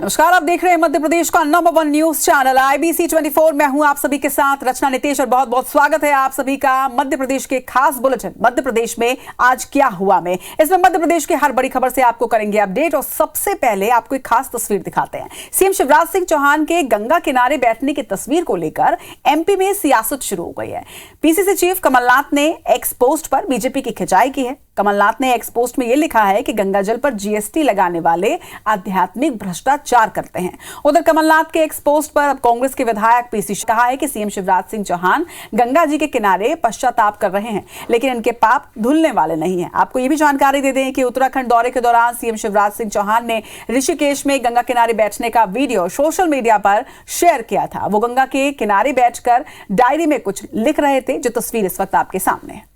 नमस्कार, आप देख रहे हैं मध्य प्रदेश का नंबर 1 न्यूज चैनल IBC 24। मैं हूं आप सभी के साथ रचना नितेश और बहुत बहुत स्वागत है आप सभी का मध्य प्रदेश के खास बुलेटिन मध्य प्रदेश में आज क्या हुआ में। इसमें मध्य प्रदेश की हर बड़ी खबर से आपको करेंगे अपडेट और सबसे पहले आपको एक खास तस्वीर दिखाते हैं। सीएम शिवराज सिंह चौहान के गंगा किनारे बैठने की तस्वीर को लेकर MP में सियासत शुरू हो गई है। PCC चीफ कमलनाथ ने एक्स पोस्ट पर बीजेपी की खिंचाई की है। कमलनाथ ने एक्स पोस्ट में यह लिखा है कि गंगा जल पर GST लगाने वाले आध्यात्मिक भ्रष्टाचार करते हैं। उधर कमलनाथ के एक्स पोस्ट पर अब कांग्रेस के विधायक PC कहा है कि सीएम शिवराज सिंह चौहान गंगा जी के किनारे पश्चाताप कर रहे हैं, लेकिन इनके पाप धुलने वाले नहीं हैं। आपको यह भी जानकारी दे दें कि उत्तराखंड दौरे के दौरान सीएम शिवराज सिंह चौहान ने ऋषिकेश में गंगा किनारे बैठने का वीडियो सोशल मीडिया पर शेयर किया था। वो गंगा के किनारे बैठकर डायरी में कुछ लिख रहे थे, जो तस्वीर इस वक्त आपके सामने है।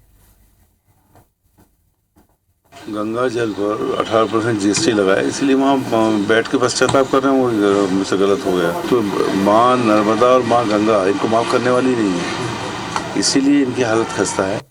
गंगा जल पर 18% GST लगाया, इसलिए वहाँ बैठ के पश्चाताप कर रहे हैं। वो मुझसे गलत हो गया। तो माँ नर्मदा और माँ गंगा इनको माफ़ करने वाली नहीं है, इसीलिए इनकी हालत खस्ता है।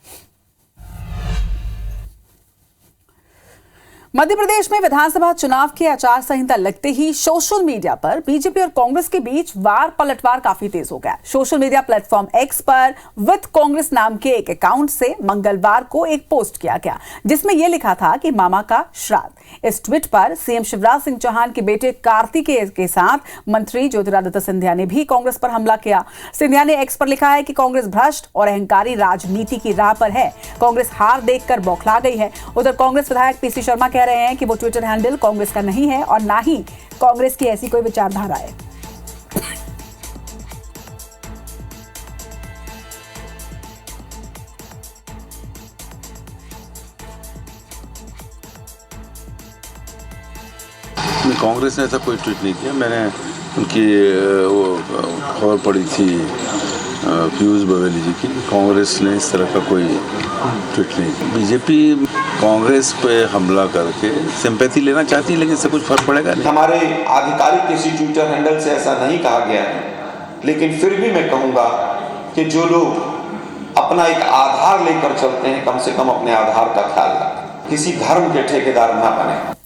मध्य प्रदेश में विधानसभा चुनाव की आचार संहिता लगते ही सोशल मीडिया पर बीजेपी और कांग्रेस के बीच वार पलटवार काफी तेज हो गया। सोशल मीडिया प्लेटफॉर्म X पर विद कांग्रेस नाम के एक अकाउंट से मंगलवार को एक पोस्ट किया गया, जिसमें यह लिखा था कि मामा का श्राद्ध। इस ट्वीट पर सीएम शिवराज सिंह चौहान के बेटे कार्तिकेय के साथ मंत्री ज्योतिरादित्य सिंधिया ने भी कांग्रेस पर हमला किया। सिंधिया ने X पर लिखा है कि कांग्रेस भ्रष्ट और अहंकारी राजनीति की राह पर है। कांग्रेस हार देखकर बौखला गई है। उधर कांग्रेस विधायक PC शर्मा कह रहे हैं कि वो ट्विटर हैंडल कांग्रेस का नहीं है और ना ही कांग्रेस की ऐसी कोई विचारधारा है। कांग्रेस ने ऐसा कोई ट्वीट नहीं किया। मैंने उनकी खबर पड़ी थी पीयूष बवेली जी की। कांग्रेस ने इस तरह का कोई ट्वीट नहीं किया। बीजेपी कांग्रेस पे हमला करके सिंपैथी लेना चाहती है, लेकिन इससे कुछ फर्क पड़ेगा नहीं। हमारे आधिकारिक किसी ट्विटर हैंडल से ऐसा नहीं कहा गया है, लेकिन फिर भी मैं कहूँगा कि जो लोग अपना एक आधार लेकर चलते हैं, कम से कम अपने आधार का ख्याल रखें, किसी धर्म के ठेकेदार ना बने।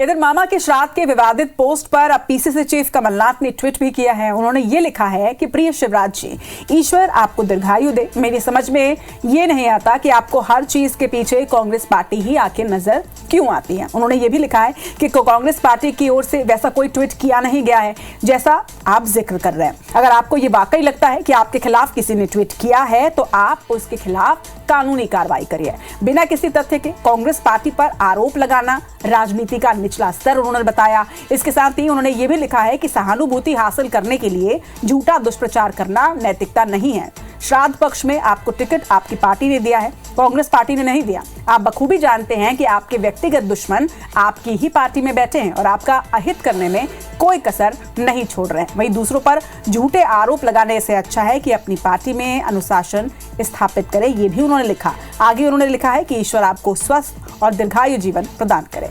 इधर मामा के श्राद्ध के विवादित पोस्ट पर अब PCC चीफ कमलनाथ ने ट्वीट भी किया है। उन्होंने ये लिखा है कि प्रिय शिवराज जी, ईश्वर आपको दीर्घायु दे। मेरी समझ में ये नहीं आता कि आपको हर चीज के पीछे कांग्रेस पार्टी ही आखिर नजर क्यों आती है। उन्होंने ये भी लिखा है कि कांग्रेस पार्टी की ओर से वैसा कोई ट्वीट किया नहीं गया है जैसा आप जिक्र कर रहे हैं। अगर आपको ये वाकई लगता है कि आपके खिलाफ किसी ने ट्वीट किया है तो आप उसके खिलाफ कानूनी कार्रवाई करिए। बिना किसी तथ्य के कांग्रेस पार्टी पर आरोप लगाना राजनीति का निचला स्तर, उन्होंने बताया। इसके साथ ही उन्होंने ये भी लिखा है कि सहानुभूति हासिल करने के लिए झूठा दुष्प्रचार करना नैतिकता नहीं है। श्राद्ध पक्ष में आपको टिकट आपकी पार्टी ने दिया है, कांग्रेस पार्टी ने नहीं दिया। आप बखूबी जानते हैं कि आपके व्यक्तिगत दुश्मन आपकी ही पार्टी में बैठे हैं और आपका अहित करने में कोई कसर नहीं छोड़ रहे हैं। वहीं दूसरों पर झूठे आरोप लगाने से अच्छा है कि अपनी पार्टी में अनुशासन स्थापित करें, ये भी उन्होंने लिखा। आगे उन्होंने लिखा है कि ईश्वर आपको स्वस्थ और दीर्घायु जीवन प्रदान करे।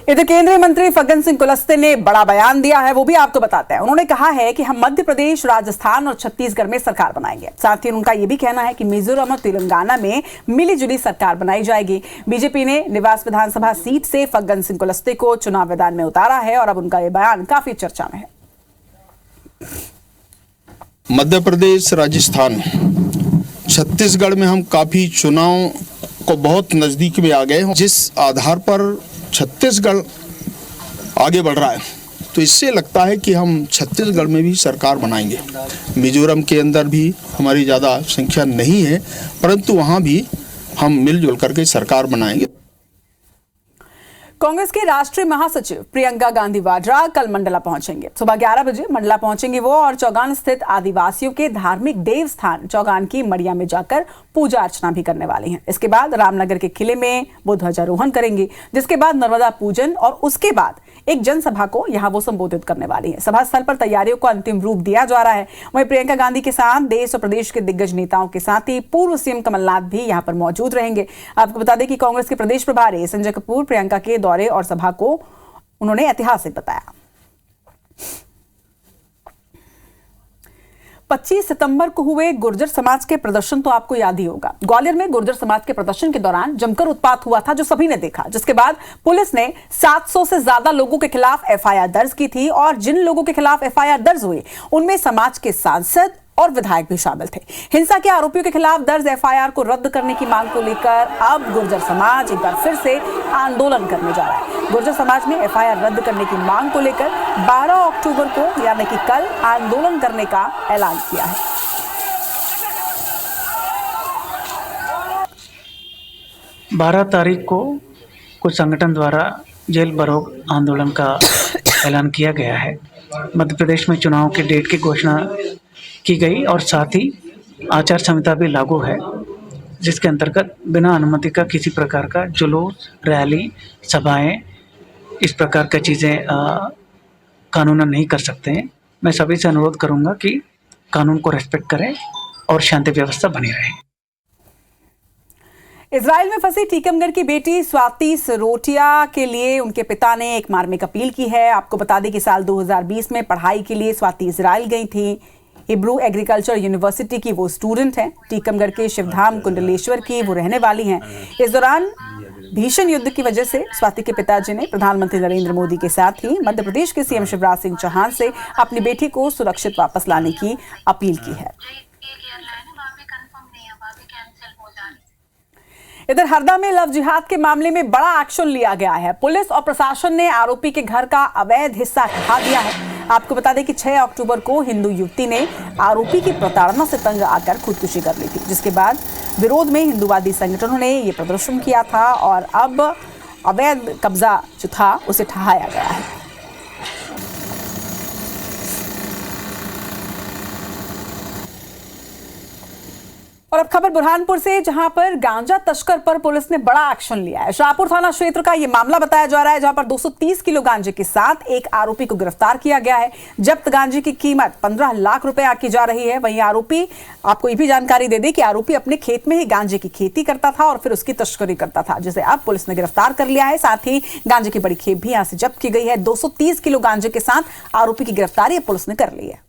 इधर केंद्रीय मंत्री फग्गन सिंह कुलस्ते ने बड़ा बयान दिया है, वो भी आपको बताते हैं। उन्होंने कहा है कि हम मध्य प्रदेश, राजस्थान और छत्तीसगढ़ में सरकार बनाएंगे। साथ ही उनका यह भी कहना है कि मिजोरम और तेलंगाना में मिलीजुली सरकार बनाई जाएगी। बीजेपी ने निवास विधानसभा सीट से फग्गन सिंह कुलस्ते को चुनाव मैदान में उतारा है और अब उनका यह बयान काफी चर्चा में है। मध्य प्रदेश, राजस्थान, छत्तीसगढ़ में हम काफी चुनाव को बहुत नजदीक में आ गए हैं। जिस आधार पर छत्तीसगढ़ आगे बढ़ रहा है, तो इससे लगता है कि हम छत्तीसगढ़ में भी सरकार बनाएंगे। मिजोरम के अंदर भी हमारी ज़्यादा संख्या नहीं है, परंतु वहाँ भी हम मिलजुल करके सरकार बनाएंगे। कांग्रेस के राष्ट्रीय महासचिव प्रियंका गांधी वाड्रा कल मंडला पहुंचेंगे। सुबह 11 बजे मंडला पहुंचेंगे वो और चौगान स्थित आदिवासियों के धार्मिक देव स्थान चौगान की मड़िया में जाकर पूजा अर्चना भी करने वाली हैं। इसके बाद रामनगर के किले में वो ध्वजारोहण करेंगे, जिसके बाद नर्मदा पूजन और उसके बाद एक जनसभा को यहां वो संबोधित करने वाली है। सभा स्थल पर तैयारियों को अंतिम रूप दिया जा रहा है। वहीं प्रियंका गांधी के साथ देश और प्रदेश के दिग्गज नेताओं के साथ ही पूर्व सीएम कमलनाथ भी यहां पर मौजूद रहेंगे। आपको बता दें कि कांग्रेस के प्रदेश प्रभारी संजय कपूर प्रियंका के दौरे और सभा को उन्होंने ऐतिहासिक बताया। 25 सितंबर को हुए गुर्जर समाज के प्रदर्शन तो आपको याद ही होगा। ग्वालियर में गुर्जर समाज के प्रदर्शन के दौरान जमकर उत्पात हुआ था, जो सभी ने देखा, जिसके बाद पुलिस ने 700 से ज्यादा लोगों के खिलाफ एफआईआर दर्ज की थी और जिन लोगों के खिलाफ एफआईआर दर्ज हुई उनमें समाज के सांसद और विधायक भी शामिल थे। हिंसा के आरोपियों के खिलाफ दर्ज एफआईआर को रद्द करने की मांग को लेकर अब गुर्जर समाज एक बार फिर से आंदोलन करने जा रहा है। गुर्जर समाज ने एफआईआर रद्द करने की मांग को लेकर 12 अक्टूबर को यानी कि कल आंदोलन करने का ऐलान किया है। बारह तारीख को कुछ संगठन द्वारा जेल बरोग आंदोलन का ऐलान किया गया है। मध्य प्रदेश में चुनाव के डेट की घोषणा की गई और साथ ही आचार संहिता भी लागू है, जिसके अंतर्गत बिना अनुमति का किसी प्रकार का जुलूस, रैली, सभाएं, इस प्रकार की चीज़ें कानूनन नहीं कर सकते हैं। मैं सभी से अनुरोध करूंगा कि कानून को रेस्पेक्ट करें और शांति व्यवस्था बनी रहे। इजराइल में फंसी टीकमगढ़ की बेटी स्वाति सरोटिया के लिए उनके पिता ने एक मार्मिक अपील की है। आपको बता दें कि साल 2020 में पढ़ाई के लिए स्वाति इजराइल गई थी। हिब्रू एग्रीकल्चर यूनिवर्सिटी की वो स्टूडेंट हैं। टीकमगढ़ के शिवधाम कुंडलेश्वर की वो रहने वाली हैं। इस दौरान भीषण युद्ध की वजह से स्वाति के पिताजी ने प्रधानमंत्री नरेंद्र मोदी के साथ ही मध्य प्रदेश के सीएम शिवराज सिंह चौहान से अपनी बेटी को सुरक्षित वापस लाने की अपील की है। इधर हरदा में लव जिहाद के मामले में बड़ा एक्शन लिया गया है। पुलिस और प्रशासन ने आरोपी के घर का अवैध हिस्सा ढहा दिया है। आपको बता दें कि 6 अक्टूबर को हिंदू युवती ने आरोपी की प्रताड़ना से तंग आकर खुदकुशी कर ली थी, जिसके बाद विरोध में हिंदूवादी संगठनों ने ये प्रदर्शन किया था और अब अवैध कब्जा जो था उसे ठहाया गया है। और अब खबर बुरहानपुर से, जहां पर गांजा तस्कर पर पुलिस ने बड़ा एक्शन लिया है। शाहपुर थाना क्षेत्र का यह मामला बताया जा रहा है, जहां पर 230 किलो गांजे के साथ एक आरोपी को गिरफ्तार किया गया है। जब्त गांजे की कीमत 15 लाख रुपए आंकी जा रही है। वहीं आरोपी, आपको ये भी जानकारी दे दें कि आरोपी अपने खेत में ही गांजे की खेती करता था और फिर उसकी तस्करी करता था, जिसे अब पुलिस ने गिरफ्तार कर लिया है। साथ ही गांजे की बड़ी खेप भी यहां से जब्त की गई है। 230 किलो गांजे के साथ आरोपी की गिरफ्तारी पुलिस ने कर ली है।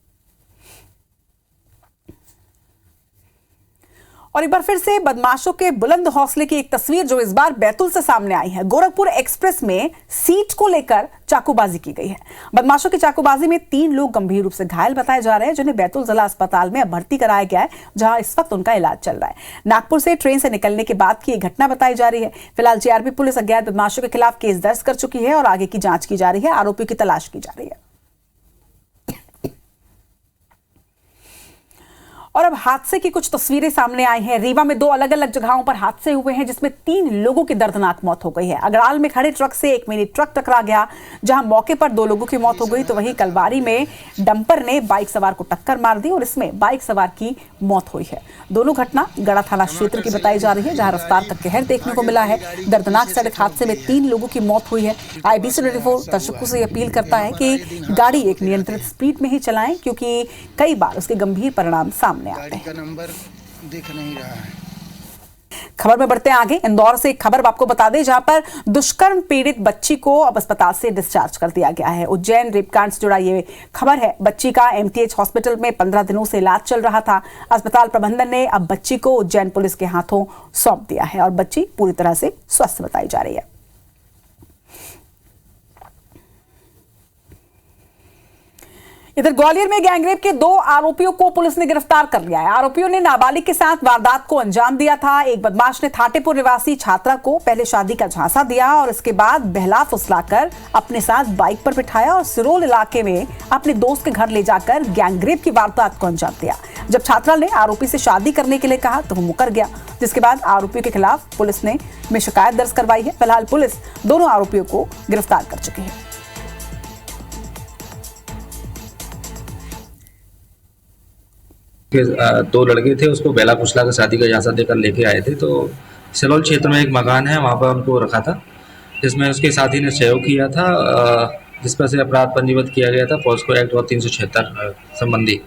और एक बार फिर से बदमाशों के बुलंद हौसले की एक तस्वीर जो इस बार बैतूल से सामने आई है। गोरखपुर एक्सप्रेस में सीट को लेकर चाकूबाजी की गई है। बदमाशों की चाकूबाजी में 3 लोग गंभीर रूप से घायल बताए जा रहे हैं, जिन्हें बैतूल जिला अस्पताल में भर्ती कराया गया है, जहां इस वक्त उनका इलाज चल रहा है। नागपुर से ट्रेन से निकलने के बाद की घटना बताई जा रही है। फिलहाल जीआरपी पुलिस अज्ञात बदमाशों के खिलाफ केस दर्ज कर चुकी है और आगे की जांच की जा रही है। आरोपियों की तलाश की जा रही है। और अब हादसे की कुछ तस्वीरें सामने आई हैं। रीवा में 2 अलग अलग जगहों पर हादसे हुए हैं, जिसमें 3 लोगों की दर्दनाक मौत हो गई है। अगराल में खड़े ट्रक से एक मिनी ट्रक टकरा गया, जहां मौके पर 2 लोगों की मौत हो गई, तो वहीं कलवारी में डंपर ने बाइक सवार को टक्कर मार दी और इसमें बाइक सवार की मौत हुई है। दोनों घटना गढ़ा थाना क्षेत्र की बताई जा रही है, जहां रफ्तार का कहर देखने को मिला है। दर्दनाक सड़क हादसे में 3 लोगों की मौत हुई है। IBC 24 दर्शकों से अपील करता है कि गाड़ी एक नियंत्रित स्पीड में ही चलाएं, क्योंकि कई बार उसके गंभीर परिणाम सामने आते हैं। का नंबर दिख नहीं रहा है। खबर में बढ़ते हैं आगे। इंदौर से एक खबर आपको बता दें, जहां पर दुष्कर्म पीड़ित बच्ची को अब अस्पताल से डिस्चार्ज कर दिया गया है। उज्जैन रेपकांड से जुड़ा ये खबर है। बच्ची का MTH हॉस्पिटल में 15 दिनों से इलाज चल रहा था। अस्पताल प्रबंधन ने अब बच्ची को उज्जैन पुलिस के हाथों सौंप दिया है और बच्ची पूरी तरह से स्वस्थ बताई जा रही है। इधर ग्वालियर में गैंगरेप के 2 आरोपियों को पुलिस ने गिरफ्तार कर लिया है। आरोपियों ने नाबालिग के साथ वारदात को अंजाम दिया था। एक बदमाश ने थाटेपुर निवासी छात्रा को पहले शादी का झांसा दिया और इसके बाद बहला फुसलाकर अपने साथ बाइक पर बिठाया और सिरोल इलाके में अपने दोस्त के घर ले जाकर गैंगरेप की वारदात को अंजाम दिया। जब छात्रा ने आरोपी से शादी करने के लिए कहा तो वो मुकर गया, जिसके बाद आरोपियों के खिलाफ पुलिस ने शिकायत दर्ज करवाई है। फिलहाल पुलिस दोनों आरोपियों को गिरफ्तार कर चुकी है। दो लड़के थे, उसको बेला फुसला कर शादी का झांसा देकर लेके आए थे। तो सिलोल क्षेत्र में एक मकान है, वहाँ पर उनको रखा था, जिसमें उसके साथी ने सहयोग किया था, जिस पर से अपराध पंजीबद्ध किया गया था पॉस्को एक्ट और 376 संबंधी।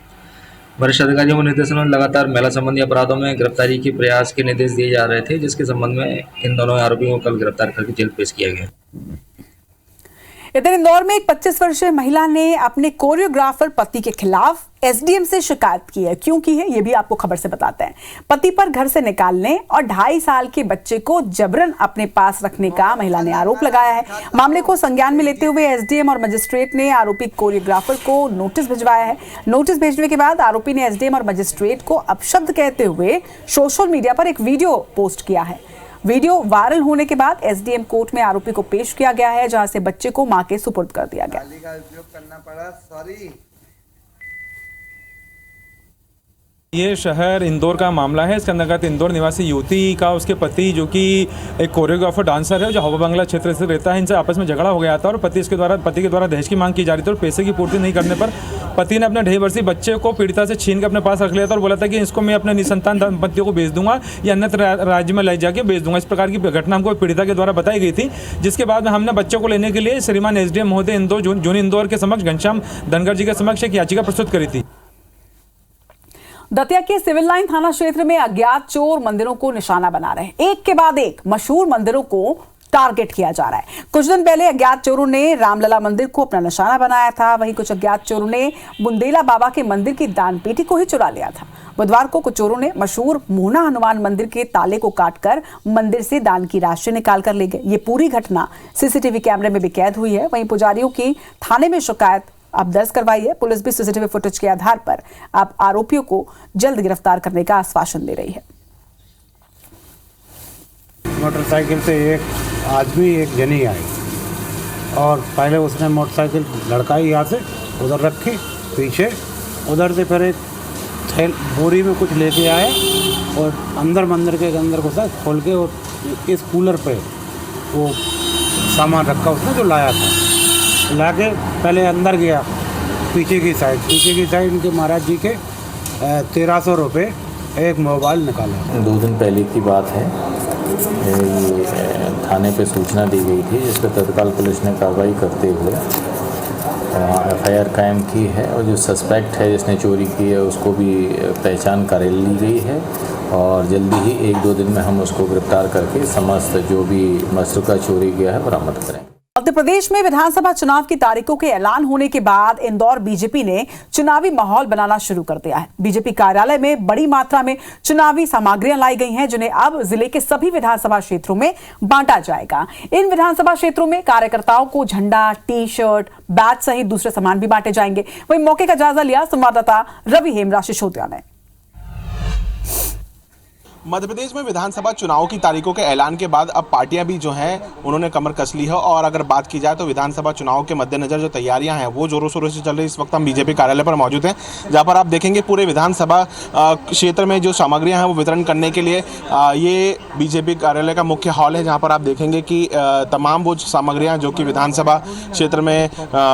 वरिष्ठ अधिकारियों को निर्देशन में लगातार महिला संबंधी अपराधों में गिरफ्तारी के प्रयास के निर्देश दिए जा रहे थे, जिसके संबंध में इन दोनों आरोपियों को कल गिरफ्तार करके जेल पेश किया गया। इधर इंदौर में एक 25 वर्षीय महिला ने अपने कोरियोग्राफर पति के खिलाफ एसडीएम से शिकायत की है। क्यों की है ये भी आपको खबर से बताते हैं। पति पर घर से निकालने और 2.5 साल के बच्चे को जबरन अपने पास रखने का महिला ने आरोप लगाया है। मामले को संज्ञान में लेते हुए एसडीएम और मजिस्ट्रेट ने आरोपी कोरियोग्राफर को नोटिस भिजवाया है। नोटिस भेजने के बाद आरोपी ने एसडीएम और मजिस्ट्रेट को अपशब्द कहते हुए सोशल मीडिया पर एक वीडियो पोस्ट किया है। वीडियो वायरल होने के बाद एसडीएम कोर्ट में आरोपी को पेश किया गया है, जहां से बच्चे को मां के सुपुर्द कर दिया गया। ये शहर इंदौर का मामला है। इसके अंतर्गत इंदौर निवासी युवती का उसके पति, जो कि एक कोरियोग्राफर डांसर है, जो हवा बंगला क्षेत्र से रहता है, इनसे आपस में झगड़ा हो गया था और पति के द्वारा दहेज की मांग की जा रही थी और पैसे की पूर्ति नहीं करने पर पति ने अपने 2.5 वर्षीय बच्चे को पीड़िता से छीन के अपने पास रख लिया था और बोला था कि इसको मैं अपने निसंतान दंपतियों को बेच दूंगा या अन्य राज्य में ले जाके बेच दूंगा। इस प्रकार की घटना हमको पीड़िता के द्वारा बताई गई थी, जिसके बाद में हमने बच्चों को लेने के लिए श्रीमान एसडीएम महोदय इंदौर जून इंदौर के समक्ष घनश्याम धनगर जी के समक्ष एक याचिका प्रस्तुत करी थी। दतिया के सिविल लाइन थाना क्षेत्र में अज्ञात चोर मंदिरों को निशाना बना रहे हैं। एक के बाद एक मशहूर मंदिरों को टारगेट किया जा रहा है। कुछ दिन पहले अज्ञात चोरों ने रामलला मंदिर को अपना निशाना बनाया था। वहीं कुछ अज्ञात चोरों ने बुंदेला बाबा के मंदिर की दानपेटी को ही चुरा लिया था। बुधवार को कुछ चोरों ने मशहूर मोहना हनुमान मंदिर के ताले को काटकर मंदिर से दान की राशि निकाल कर ले गए। ये पूरी घटना सीसीटीवी कैमरे में भी कैद हुई है। वहीं पुजारियों की थाने में शिकायत अब दर्ज करवाई है। पुलिस भी सीसीटीवी फुटेज के आधार पर अब आरोपियों को जल्द गिरफ्तार करने का आश्वासन दे रही है। मोटरसाइकिल से एक आदमी एक जनी आई और पहले उसने मोटरसाइकिल लड़काई यहाँ से उधर रखी पीछे, उधर से फिर एक बोरी में कुछ लेके आया और अंदर मंदिर के अंदर घुसा, खोल के और इस कूलर पे वो सामान रखा उसने जो लाया था, लाके पहले अंदर गया पीछे की साइड इनके महाराज जी के 1300 रुपये एक मोबाइल निकाला। 2 दिन पहले की बात है, ये थाने पे सूचना दी गई थी, जिस पर तत्काल पुलिस ने कार्रवाई करते हुए एफआईआर कायम की है और जो सस्पेक्ट है जिसने चोरी की है उसको भी पहचान कर ली गई है और जल्दी ही 1-2 दिन में हम उसको गिरफ्तार करके समस्त जो भी मसरूका चोरी किया है बरामद करेंगे। मध्य प्रदेश में विधानसभा चुनाव की तारीखों के ऐलान होने के बाद इंदौर बीजेपी ने चुनावी माहौल बनाना शुरू कर दिया है। बीजेपी कार्यालय में बड़ी मात्रा में चुनावी सामग्रियां लाई गई हैं, जिन्हें अब जिले के सभी विधानसभा क्षेत्रों में बांटा जाएगा। इन विधानसभा क्षेत्रों में कार्यकर्ताओं को झंडा, टी-शर्ट, बैज सहित दूसरे सामान भी बांटे जाएंगे। वहीं मौके का जायजा लिया संवाददाता रवि हेमराज सिसोदिया ने। मध्य प्रदेश में विधानसभा चुनाव की तारीखों के ऐलान के बाद अब पार्टियां भी जो हैं उन्होंने कमर कस ली है और अगर बात की जाए तो विधानसभा चुनाव के मद्देनजर जो तैयारियां हैं वो जोरों शोरों से चल रही है। इस वक्त हम बीजेपी कार्यालय पर मौजूद हैं, जहां पर आप देखेंगे पूरे विधानसभा क्षेत्र में जो सामग्रियां हैं वो वितरण करने के लिए ये बीजेपी कार्यालय का मुख्य हॉल है, जहाँ पर आप देखेंगे कि तमाम वो सामग्रियाँ जो कि विधानसभा क्षेत्र में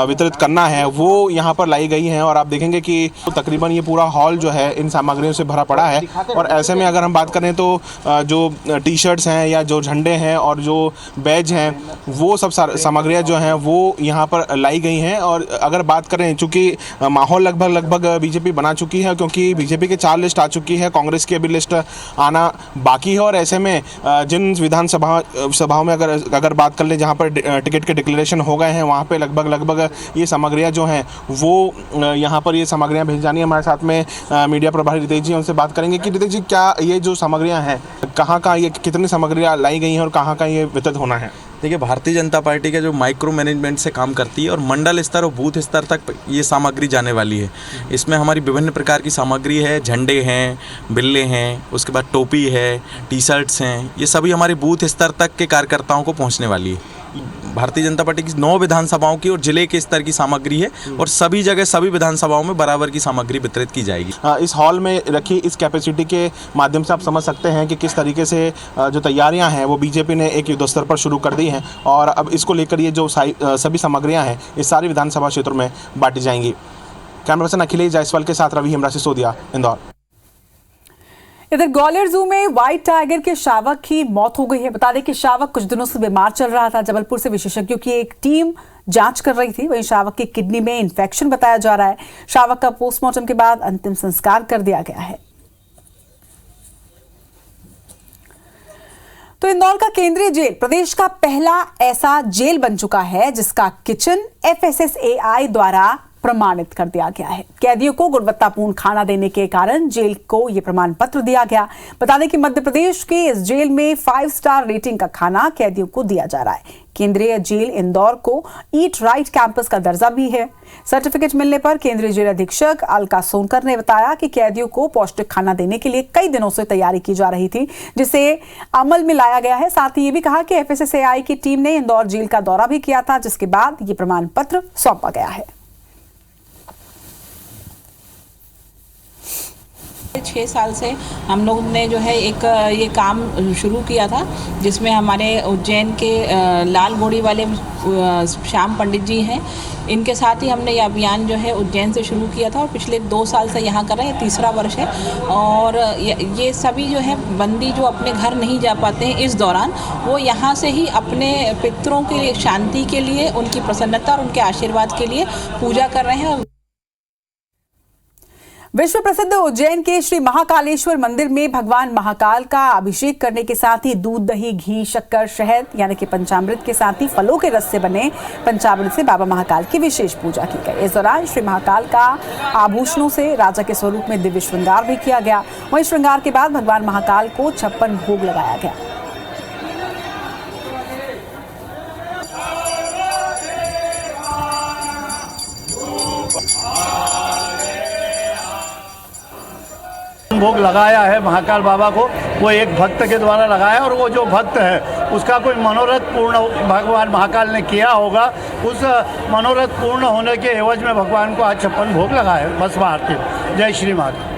वितरित करना है वो यहाँ पर लाई गई हैं और आप देखेंगे कि तकरीबन ये पूरा हॉल जो है इन सामग्रियों से भरा पड़ा है। और ऐसे में अगर हम बात करें तो जो टी शर्ट्स हैं या जो झंडे हैं और जो बैज हैं वो सब सामग्रियां जो हैं वो यहाँ पर लाई गई हैं। और अगर बात करें, चूँकि माहौल लगभग बीजेपी बना चुकी है, क्योंकि बीजेपी की 4 लिस्ट आ चुकी है, कांग्रेस की अभी लिस्ट आना बाकी है। और ऐसे में जिन सभाओं में अगर बात कर लें जहाँ पर टिकट के डिक्लेरेशन हो गए हैं, वहाँ पर लगभग ये सामग्रियाँ जो हैं वो यहाँ पर ये सामग्रियाँ भेज जानी है। हमारे साथ में मीडिया प्रभारी रितेश जी, उनसे बात करेंगे कि रितेश जी क्या ये जो सामग्रियां हैं, कहाँ कहाँ ये कितनी सामग्रियां लाई गई हैं और कहाँ कहाँ ये वितरित होना है? देखिए, भारतीय जनता पार्टी का जो माइक्रो मैनेजमेंट से काम करती है और मंडल स्तर और बूथ स्तर तक ये सामग्री जाने वाली है। इसमें हमारी विभिन्न प्रकार की सामग्री है, झंडे हैं, बिल्ले हैं, उसके बाद टोपी है, टी शर्ट्स हैं, ये सभी हमारे बूथ स्तर तक के कार्यकर्ताओं को पहुंचने वाली है। भारतीय जनता पार्टी की 9 विधानसभाओं की और जिले के स्तर की सामग्री है और सभी जगह सभी विधानसभाओं में बराबर की सामग्री वितरित की जाएगी। इस हॉल में रखी इस कैपेसिटी के माध्यम से आप समझ सकते हैं कि किस तरीके से जो तैयारियां हैं वो बीजेपी ने एक युद्ध स्तर पर शुरू कर दी हैं और अब इसको लेकर ये जो सभी सामग्रियां हैं इस सारी विधानसभा क्षेत्रों में बांटी जाएंगी। कैमरा पर्सन अखिलेश जायसवाल के साथ रवि हेमरा सिसोदिया, इंदौर। इधर ग्वालियर जू में व्हाइट टाइगर के शावक की मौत हो गई है। बता दें कि शावक कुछ दिनों से बीमार चल रहा था। जबलपुर से विशेषज्ञों की एक टीम जांच कर रही थी। वहीं शावक की किडनी में इन्फेक्शन बताया जा रहा है। शावक का पोस्टमार्टम के बाद अंतिम संस्कार कर दिया गया है। तो इंदौर का केंद्रीय जेल प्रदेश का पहला ऐसा जेल बन चुका है जिसका किचन FSSAI द्वारा प्रमाणित कर दिया गया है। कैदियों को गुणवत्तापूर्ण खाना देने के कारण जेल को यह प्रमाण पत्र दिया गया। बता दें कि मध्य प्रदेश के इस जेल में 5 स्टार रेटिंग का खाना कैदियों को दिया जा रहा है। केंद्रीय जेल इंदौर को ईट राइट कैंपस का दर्जा भी है। सर्टिफिकेट मिलने पर केंद्रीय जेल अधीक्षक अलका सोनकर ने बताया कि कैदियों को पौष्टिक खाना देने के लिए कई दिनों से तैयारी की जा रही थी, जिसे अमल में लाया गया है। साथ ही ये भी कहा कि FSSAI की टीम ने इंदौर जेल का दौरा भी किया था, जिसके बाद ये प्रमाण पत्र सौंपा गया है। 6 साल से हम लोग ने जो है एक ये काम शुरू किया था, जिसमें हमारे उज्जैन के लाल घोड़ी वाले श्याम पंडित जी हैं, इनके साथ ही हमने ये अभियान जो है उज्जैन से शुरू किया था और पिछले 2 साल से यहाँ कर रहे हैं, तीसरा वर्ष है। और ये सभी जो है बंदी जो अपने घर नहीं जा पाते हैं इस दौरान, वो यहाँ से ही अपने पितरों के शांति के लिए, उनकी प्रसन्नता और उनके आशीर्वाद के लिए पूजा कर रहे हैं। विश्व प्रसिद्ध उज्जैन के श्री महाकालेश्वर मंदिर में भगवान महाकाल का अभिषेक करने के साथ ही दूध, दही, घी, शक्कर, शहद यानी कि पंचामृत के साथ ही फलों के रस से बने पंचामृत से बाबा महाकाल की विशेष पूजा की गई। इस दौरान श्री महाकाल का आभूषणों से राजा के स्वरूप में दिव्य श्रृंगार भी किया गया। वहीं श्रृंगार के बाद भगवान महाकाल को 56 भोग लगाया गया। भोग लगाया है महाकाल बाबा को, वो एक भक्त के द्वारा लगाया और वो जो भक्त है उसका कोई मनोरथ पूर्ण भगवान महाकाल ने किया होगा, उस मनोरथ पूर्ण होने के एवज में भगवान को आज 56 भोग लगाए। बस आरती। जय श्री महाकाल।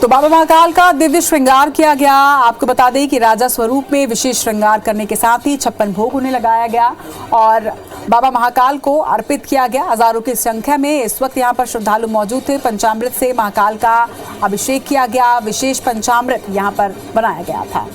तो बाबा महाकाल का दिव्य श्रृंगार किया गया। आपको बता दें कि राजा स्वरूप में विशेष श्रृंगार करने के साथ ही 56 भोग उन्हें लगाया गया और बाबा महाकाल को अर्पित किया गया। हजारों की संख्या में इस वक्त यहाँ पर श्रद्धालु मौजूद थे। पंचामृत से महाकाल का अभिषेक किया गया। विशेष पंचामृत यहाँ पर बनाया गया था।